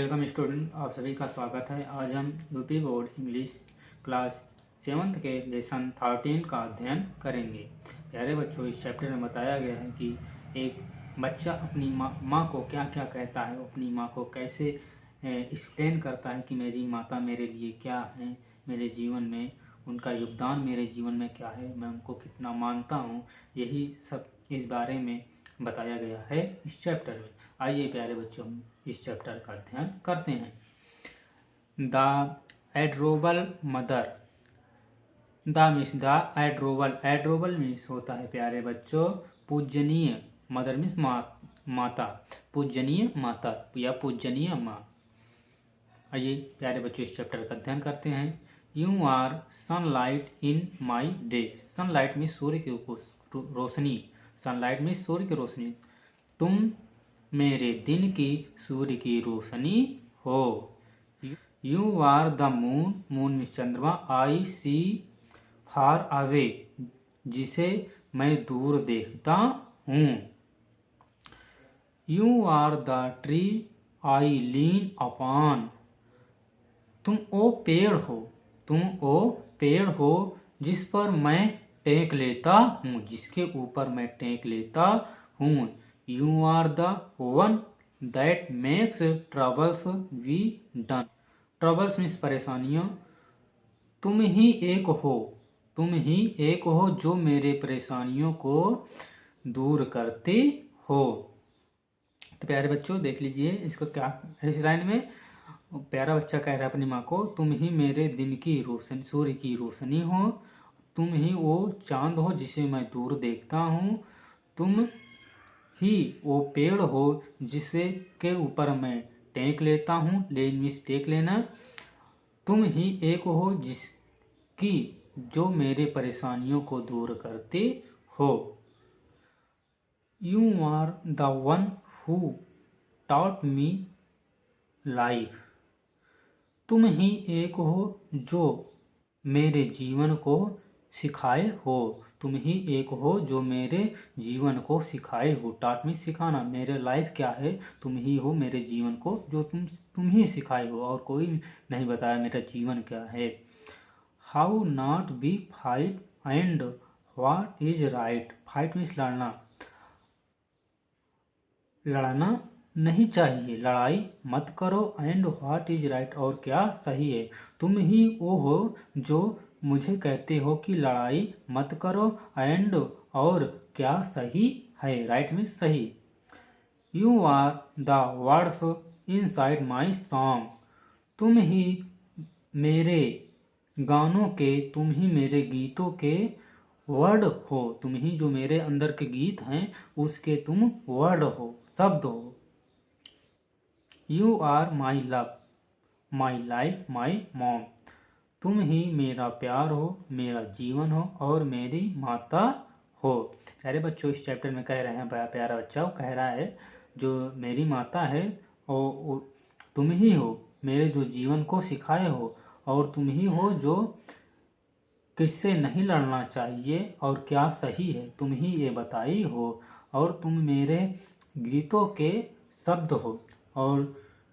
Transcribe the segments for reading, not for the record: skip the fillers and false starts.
Welcome student, आप सभी का स्वागत है। आज हम UP board English class 7th के लेसन 13 का अध्ययन करेंगे। प्यारे बच्चों, इस चैप्टर में बताया गया है कि एक बच्चा अपनी माँ को क्या क्या कहता है, अपनी माँ को कैसे एक्सप्लेन करता है कि मेरी माता मेरे लिए क्या है, मेरे जीवन में उनका योगदान मेरे जीवन में क्या है, मैं उनको कितना मानता हूँ। यही सब इस बारे में बताया गया है इस चैप्टर में। आइए प्यारे बच्चों, हम इस चैप्टर का अध्ययन करते हैं। The adorable mother. Adorable means होता है प्यारे बच्चों पूजनीय। मदर मीन्स माता, पूजनीय माता या पूजनीय माँ। आइए प्यारे बच्चों, इस चैप्टर का अध्ययन करते हैं। You are sunlight in my day. Sunlight means सूर्य की रोशनी। सनलाइट मीन्स सूर्य की रोशनी। तुम मेरे दिन की सूर्य की रोशनी हो। You are the moon. Moon means चंद्रमा। आई सी फार अवे, जिसे मैं दूर देखता हूँ। You are the tree I lean upon. तुम ओ पेड़ हो, तुम ओ पेड़ हो जिस पर मैं टेक लेता हूँ, जिसके ऊपर मैं टेक लेता हूँ। You are the one that makes troubles we done. Troubles means परेशानियों। तुम ही एक हो, तुम ही एक हो जो मेरे परेशानियों को दूर करते हो। तो प्यारे बच्चों देख लीजिए इसको क्या इस लाइन में प्यारा बच्चा कह रहा है अपनी माँ को, तुम ही मेरे दिन की रोशनी, सूर्य की रोशनी हो, तुम ही वो चांद हो जिसे मैं दूर देखता हूँ, तुम ही वो पेड़ हो जिसे के ऊपर मैं टेक लेता हूँ। लेन मीन्स टेक लेना। तुम ही एक हो जिसकी जो मेरे परेशानियों को दूर करते हो। You are the one who taught me life. तुम ही एक हो जो मेरे जीवन को सिखाए हो। तुम ही एक हो जो मेरे जीवन को सिखाए हो। टॉट मीन्स सिखाना। मेरे लाइफ क्या है, तुम ही हो मेरे जीवन को जो तुम ही सिखाए हो, और कोई नहीं बताया मेरा जीवन क्या है। How not be fight and what is right. Fight means लड़ना। लड़ना नहीं चाहिए, लड़ाई मत करो। एंड व्हाट इज राइट, और क्या सही है। तुम ही वो हो जो मुझे कहते हो कि लड़ाई मत करो। एंड और क्या सही है। राइट मीन्स सही। You are the words inside my song. तुम ही मेरे गानों के, तुम ही मेरे गीतों के वर्ड हो। तुम ही जो मेरे अंदर के गीत हैं उसके तुम वर्ड हो, शब्द हो। You are my love, my life, my mom. तुम ही मेरा प्यार हो, मेरा जीवन हो, और मेरी माता हो। प्यारे बच्चों, इस चैप्टर में कह रहे हैं प्यारा बच्चा कह रहा है जो मेरी माता है और तुम ही हो मेरे जो जीवन को सिखाए हो, और तुम ही हो जो किससे नहीं लड़ना चाहिए और क्या सही है, तुम ही ये बताई हो। और तुम मेरे गीतों के शब्द हो, और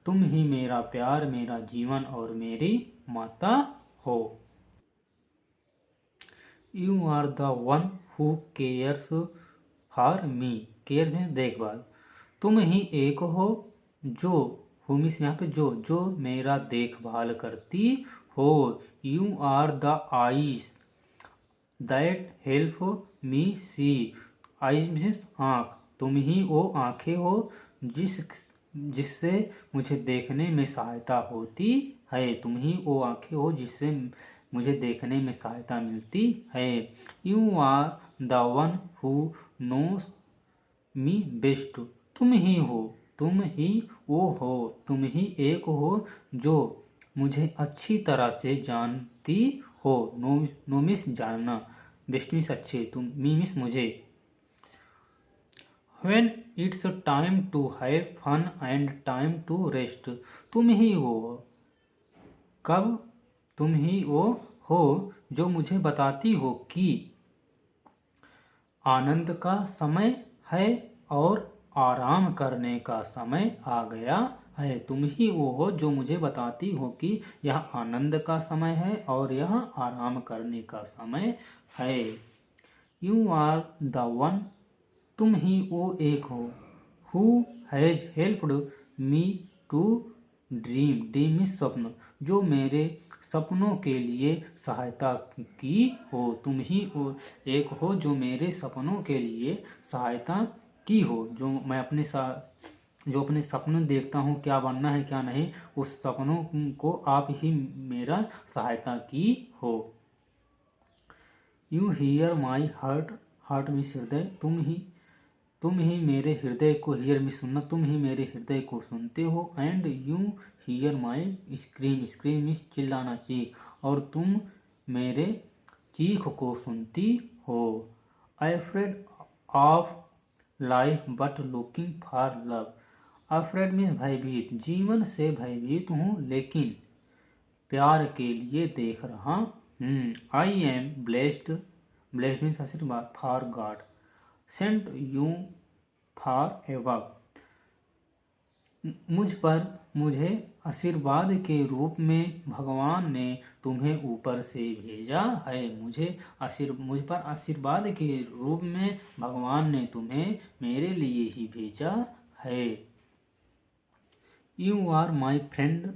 तुम ही मेरा प्यार, मेरा जीवन और मेरी माता हो। You are the one who cares for me. Care means देखभाल। तुम ही एक हो जो, हु मीन्स यहाँ पे जो मेरा देखभाल करती हो। You are the eyes that help me see. Eyes means आँख। तुम ही वो आँखें हो जिससे मुझे देखने में सहायता होती है। तुम ही वो आँखें हो जिससे मुझे देखने में सहायता मिलती है। You are the one who knows me best. तुम ही हो, तुम ही वो हो, तुम ही एक हो जो मुझे अच्छी तरह से जानती हो। नो मिस जानना, बेस्ट मिस अच्छे, तुम मी मिस मुझे। When it's time to have fun and time to rest। तुम ही हो, कब तुम ही वो हो जो मुझे बताती हो कि आनंद का समय है और आराम करने का समय आ गया है। तुम ही वो हो जो मुझे बताती हो कि यह आनंद का समय है और यह आराम करने का समय है। यू आर द वन, तुम ही वो एक हो। Who has helped me to dream, dream is स्वप्न, जो मेरे सपनों के लिए सहायता की हो। तुम ही वो एक हो जो मेरे सपनों के लिए सहायता की हो। जो अपने सपने देखता हूँ क्या बनना है क्या नहीं, उस सपनों को आप ही मेरा सहायता की हो। You here my heart, heart means हृदय, तुम ही मेरे हृदय को, हियर मीन्स सुनना, तुम ही मेरे हृदय को सुनते हो। And you here my scream, scream means चिल्लाना, चीख, और तुम मेरे चीख को सुनती हो। Afraid of life but looking for love, afraid means भयभीत, जीवन से भयभीत हूँ लेकिन प्यार के लिए देख रहा हूँ। I am blessed, blessed means आशीर्वाद, for God sent you for ever, मुझ पर मुझे आशीर्वाद के रूप में भगवान ने तुम्हें ऊपर से भेजा है। मुझ पर आशीर्वाद के रूप में भगवान ने तुम्हें मेरे लिए ही भेजा है। You are my friend,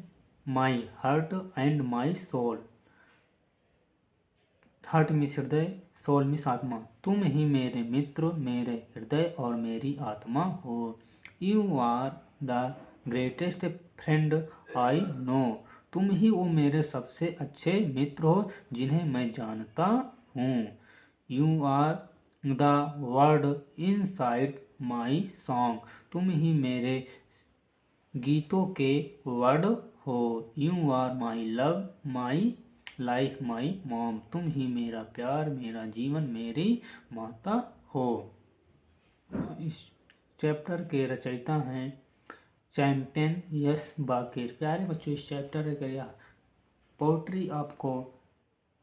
my heart and my soul, heart means हृदय, सोल मीन्स आत्मा, तुम ही मेरे मित्र, मेरे हृदय और मेरी आत्मा हो। You are the greatest friend I know, तुम ही वो मेरे सबसे अच्छे मित्र हो जिन्हें मैं जानता हूँ। You are the word inside my song, तुम ही मेरे गीतों के वर्ड हो। You are my love, my life, my mom, तुम ही मेरा प्यार, मेरा जीवन, मेरी माता हो। इस चैप्टर के रचयिता हैं चैंपियन यस बाकेर। प्यारे बच्चों, इस चैप्टर के पोइट्री आपको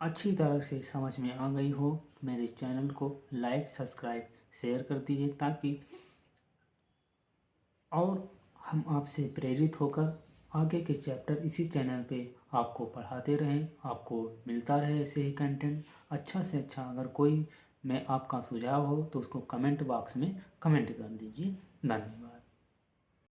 अच्छी तरह से समझ में आ गई हो, मेरे चैनल को लाइक, सब्सक्राइब, शेयर कर दीजिए ताकि और हम आपसे प्रेरित होकर आगे के चैप्टर इसी चैनल पे आपको पढ़ाते रहें, आपको मिलता रहे ऐसे ही कंटेंट। अच्छा से अच्छा अगर कोई में आपका सुझाव हो तो उसको कमेंट बॉक्स में कमेंट कर दीजिए। धन्यवाद।